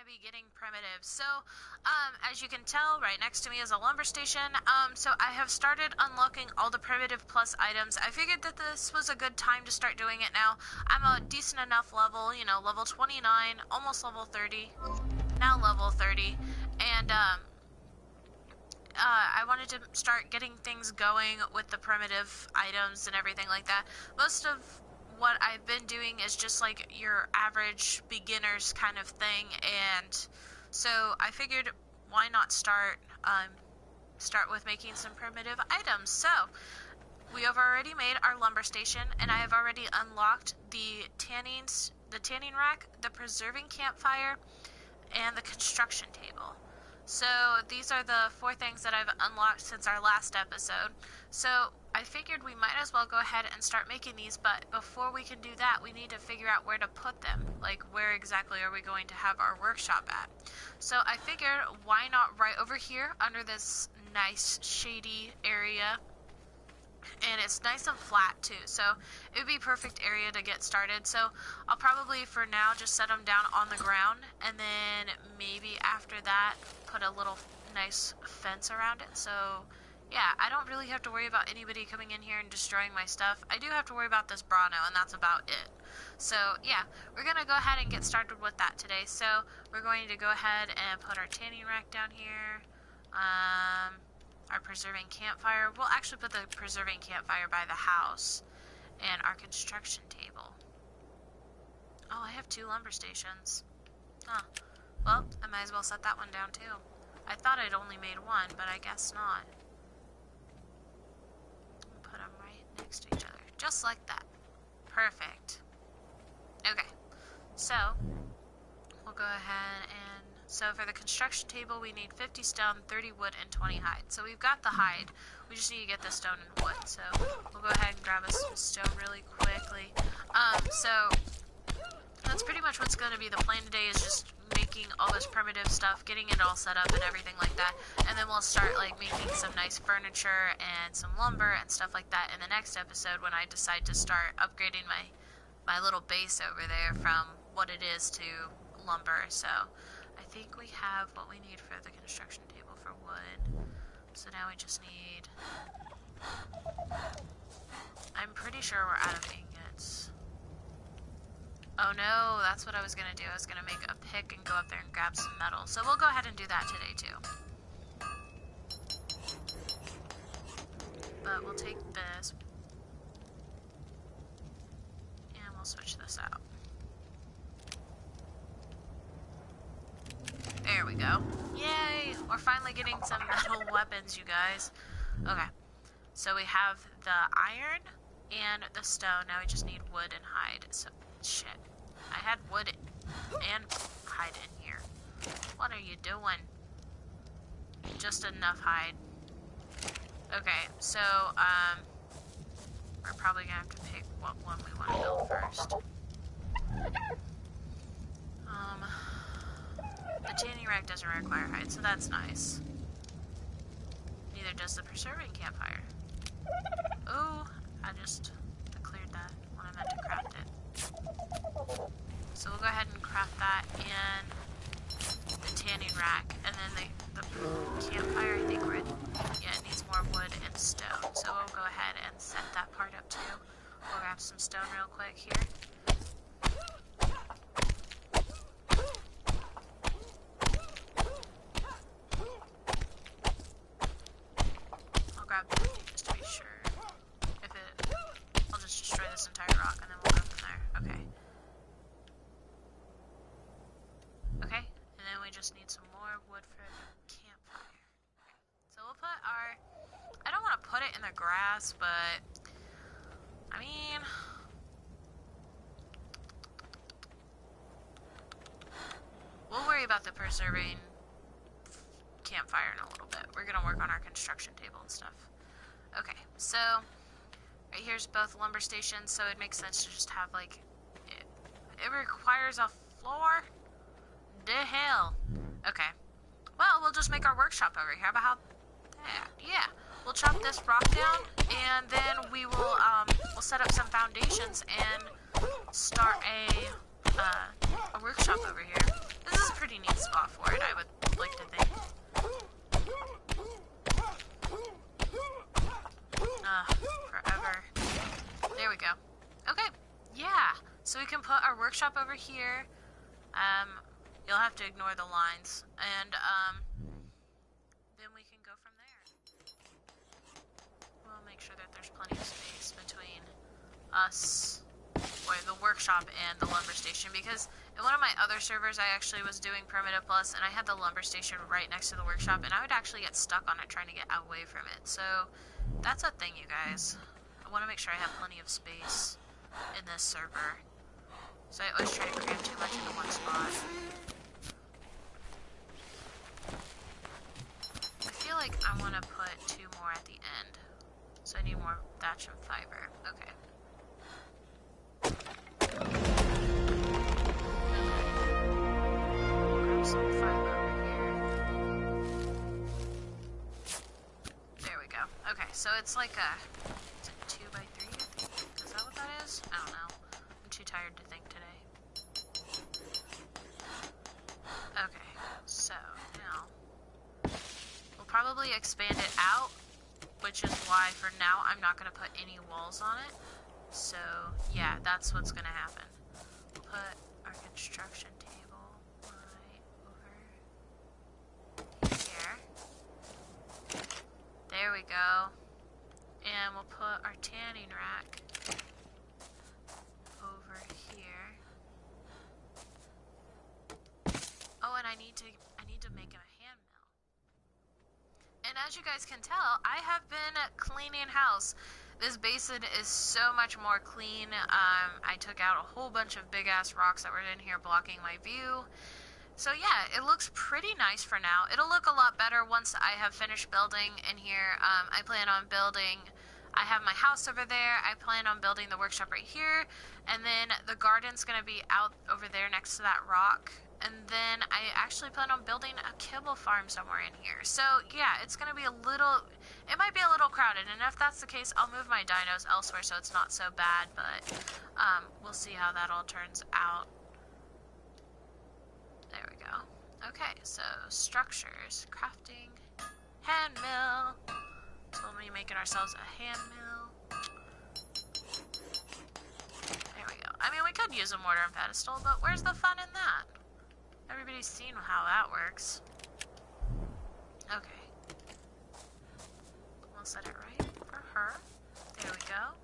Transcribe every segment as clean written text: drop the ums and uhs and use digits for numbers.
to be getting primitive. So, as you can tell, right next to me is a lumber station. So I have started unlocking all the primitive plus items. I figured that this was a good time to start doing it now. I'm a decent enough level, you know, level 29, almost level 30, now level 30, and, I wanted to start getting things going with the primitive items and everything like that. Most of what I've been doing is just like your average beginners kind of thing, and so I figured why not start with making some primitive items. So we have already made our lumber station, and I have already unlocked the tanning rack, the preserving campfire, and the construction table. So these are the 4 things that I've unlocked since our last episode. So I figured we might as well go ahead and start making these, but before we can do that, we need to figure out where to put them. Like, where exactly are we going to have our workshop at? So I figured, why not right over here under this nice shady area? And it's nice and flat too, so it would be perfect area to get started. So I'll probably for now just set them down on the ground, and then maybe after that put a little nice fence around it. So yeah, I don't really have to worry about anybody coming in here and destroying my stuff. I do have to worry about this Brano, and that's about it. So yeah, we're gonna go ahead and get started with that today. So we're going to go ahead and put our tanning rack down here. Our preserving campfire. We'll actually put the preserving campfire by the house, and our construction table. Oh, I have 2 lumber stations. Huh. Well, I might as well set that one down too. I thought I'd only made 1, but I guess not. Put them right next to each other, just like that. Perfect. Okay, so we'll go ahead and so for the construction table, we need 50 stone, 30 wood, and 20 hide. So we've got the hide. We just need to get the stone and wood. So we'll go ahead and grab us some stone really quickly. So that's pretty much what's going to be the plan today, is just making all this primitive stuff, getting it all set up and everything like that. And then we'll start like making some nice furniture and some lumber and stuff like that in the next episode, when I decide to start upgrading my little base over there from what it is to lumber. So I think we have what we need for the construction table for wood. So now we just need... I'm pretty sure we're out of ingots. Oh no, that's what I was going to do. I was going to make a pick and go up there and grab some metal. So we'll go ahead and do that today too. But we'll take this. And we'll switch this out. There we go. Yay! We're finally getting some metal weapons, you guys. Okay. So we have the iron and the stone. Now we just need wood and hide. So, shit. I had wood and hide in here. What are you doing? Just enough hide. Okay, so, we're probably gonna have to pick what one we want to build first. The tanning rack doesn't require hide, so that's nice. Neither does the preserving campfire. Ooh, I just cleared that when I meant to craft it. So we'll go ahead and craft that in the tanning rack, and then the campfire, I think it needs more wood and stone. So we'll go ahead and set that part up too. We'll grab some stone real quick here. Need some more wood for the campfire. So we'll put our... I don't want to put it in the grass, but... I mean... We'll worry about the preserving campfire in a little bit. We're going to work on our construction table and stuff. Okay, so... Right here's both lumber stations, so it makes sense to just have, like... It requires a floor? The hell? Okay. Well, we'll just make our workshop over here. How about that? Yeah. We'll chop this rock down, and then we will, we'll set up some foundations and start a workshop over here. This is a pretty neat over here. You'll have to ignore the lines, and then we can go from there. We'll make sure that there's plenty of space between us, or the workshop, and the lumber station, because in one of my other servers I actually was doing Primitive Plus, and I had the lumber station right next to the workshop, and I would actually get stuck on it trying to get away from it. So that's a thing, you guys. I want to make sure I have plenty of space in this server, so I always try to cram too much into one spot. I feel like I want to put 2 more at the end, so I need more thatch and fiber. Okay. Grab some fiber over here. There we go. Okay, so it's like a... Is it 2 by 3, I think? Is that what that is? I don't know. I'm too tired to think today. Okay, so now... We'll probably expand it out, which is why for now I'm not going to put any walls on it. So, yeah, that's what's going to happen. We'll put our construction table right over here. There we go. And we'll put our tanning rack over here. Oh, and I need to make a hand mill. And as you guys can tell, I have been cleaning house. This basin is so much more clean. I took out a whole bunch of big ass rocks that were in here blocking my view. So yeah, it looks pretty nice for now. It'll look a lot better once I have finished building in here. I plan on building, I have my house over there. I plan on building the workshop right here. And then the garden's gonna be out over there next to that rock. And then I actually plan on building a kibble farm somewhere in here. So yeah, it's gonna be a little, it might be a little crowded, and if that's the case, I'll move my dinos elsewhere so it's not so bad, but we'll see how that all turns out. There we go. Okay, so structures, crafting, hand mill. So we'll be making ourselves a hand mill. There we go. I mean, we could use a mortar and pedestal, but where's the fun in that? Everybody's seen how that works. Okay. We'll set it right for her. There we go.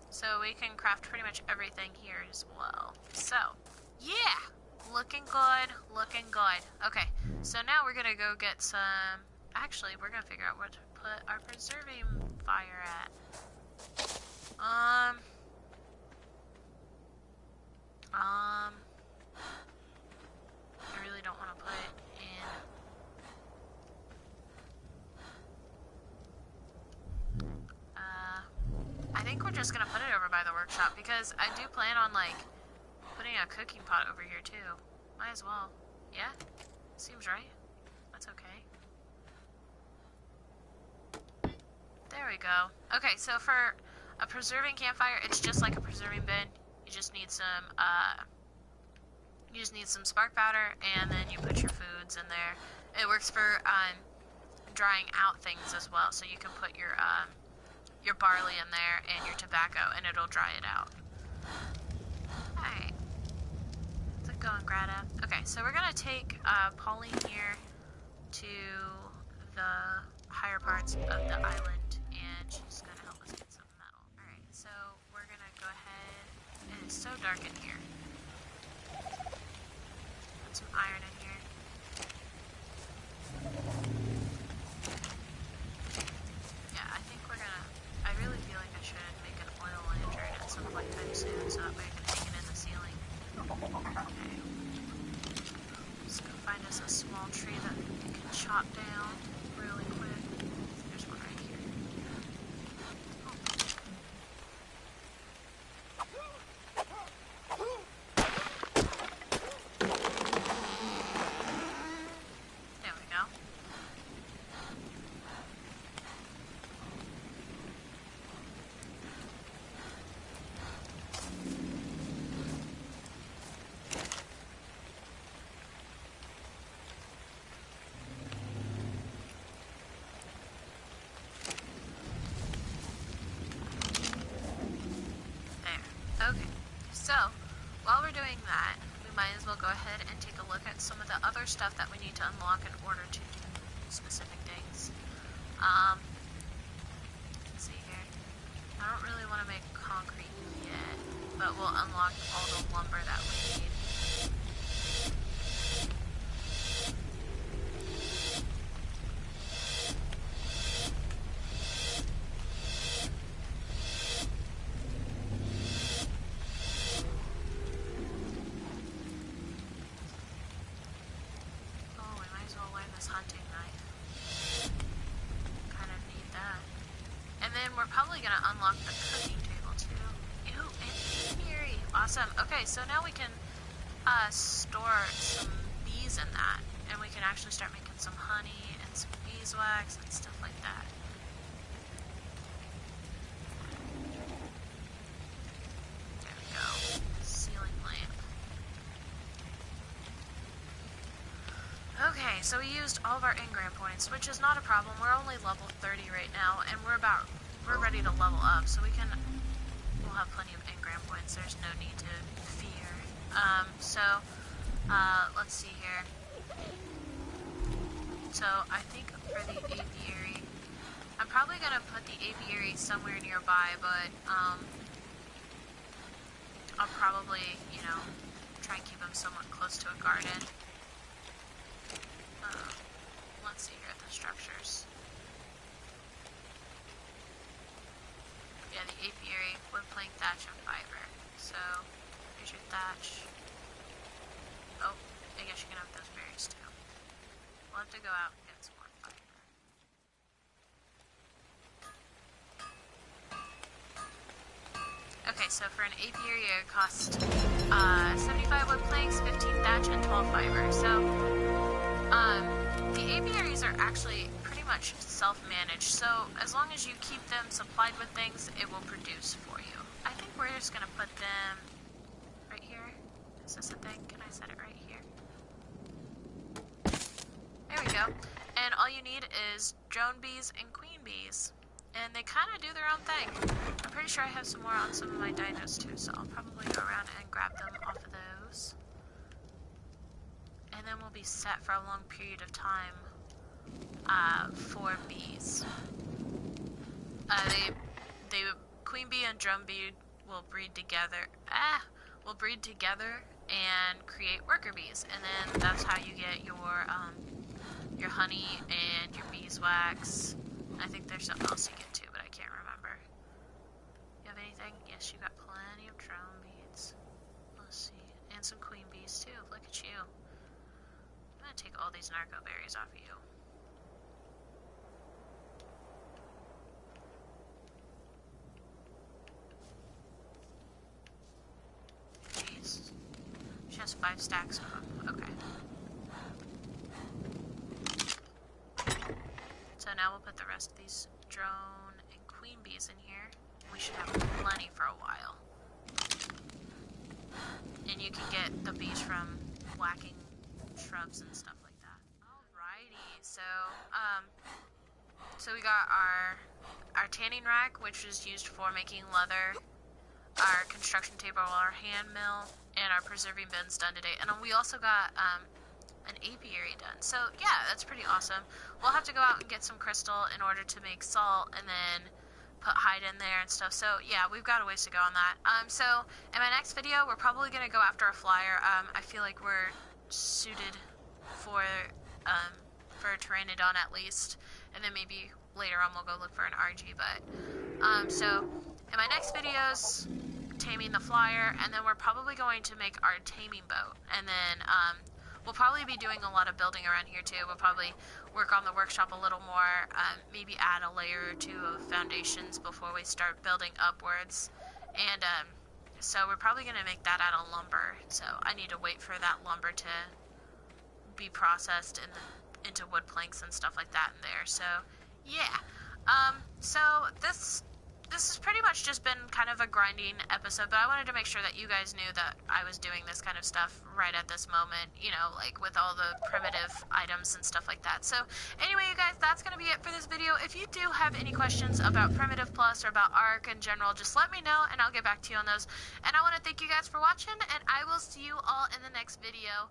So we can craft pretty much everything here as well. So, yeah! Looking good, looking good. Okay, so now we're gonna go get some... Actually, we're gonna figure out where to put our preserving fire at. I really don't want to put it in. I think we're just gonna put it over by the workshop because I do plan on like putting a cooking pot over here too. Might as well. Yeah? Seems right. That's okay. There we go. Okay, so for a preserving campfire, it's just like a preserving bin. You just need some spark powder, and then you put your foods in there. It works for drying out things as well, so you can put your barley in there and your tobacco, and it'll dry it out. Alright. How's it going, Greta? Okay, so we're gonna take Pauline here to the higher parts of the island, and she's gonna help us get some metal. Alright, so we're gonna go ahead. It is so dark in here. Put some iron in here. Yeah, I think we're gonna... I really feel like I should make an oil lantern at some point in time soon, so that way I can hang it in the ceiling. Okay. Just go find us a small tree that we can chop down really quick. There's one right here. There we go. So, while we're doing that, we might as well go ahead and take a look at some of the other stuff that we need to unlock in order to do specific things. Let's see here. I don't really want to make concrete yet, but we'll unlock all the lumber that we need. Awesome. Okay, so now we can store some bees in that, and we can actually start making some honey and some beeswax and stuff like that. There we go. Ceiling lamp. Okay, so we used all of our engram points, which is not a problem. We're only level 30 right now, and we're ready to level up, so we'll have plenty of engram points. There's no need to fear. Let's see here. So I think for the apiary, I'm probably gonna put the apiary somewhere nearby, but I'll probably, try and keep them somewhat close to a garden. Let's see here at the structures. Yeah, the apiary, wood plank, thatch, and fiber. So, here's your thatch. Oh, I guess you can have those berries too. We'll have to go out and get some more fiber. Okay, so for an apiary it costs 75 wood planks, 15 thatch, and 12 fiber. So, the apiaries are actually pretty much self-managed, so as long as you keep them supplied with things, it will produce for you. I think we're just gonna put them right here. Is this a thing? Can I set it right here? There we go. And all you need is drone bees and queen bees. And they kind of do their own thing. I'm pretty sure I have some more on some of my dinos too, so I'll probably go around and grab them off of those. And then we'll be set for a long period of time for bees. They queen bee and drone bee will breed together. Will breed together and create worker bees, and then that's how you get your honey and your beeswax. I think there's something else you get too, but I can't remember. You have anything? Yes, you got plenty of drone bees. Let's see, and some queen bees too. Look at you. I'm gonna take all these narco berries off of you. Jeez. She has 5 stacks of them. Okay. So now we'll put the rest of these drone and queen bees in here. We should have plenty for a while. And you can get the bees from whacking shrubs and stuff like that. Alrighty, so we got our tanning rack, which is used for making leather, our construction table, our hand mill, and our preserving bins done today. And we also got an apiary done. So yeah, that's pretty awesome. We'll have to go out and get some crystal in order to make salt, and then put hide in there and stuff. So yeah, we've got a ways to go on that. So in my next video, we're probably gonna go after a flyer. I feel like we're suited for a Pteranodon at least, and then maybe later on we'll go look for an RG. But so in my next videos, taming the flyer, and then we're probably going to make our taming boat, and then we'll probably be doing a lot of building around here too. We'll probably work on the workshop a little more, maybe add a layer or two of foundations before we start building upwards. And so we're probably going to make that out of lumber. So I need to wait for that lumber to be processed into wood planks and stuff like that in there. So yeah. So this this has pretty much just been kind of a grinding episode, but I wanted to make sure that you guys knew that I was doing this kind of stuff right at this moment, you know, like with all the primitive items and stuff like that. So anyway, you guys, that's going to be it for this video. If you do have any questions about Primitive Plus or about ARK in general, just let me know and I'll get back to you on those. And I want to thank you guys for watching, and I will see you all in the next video.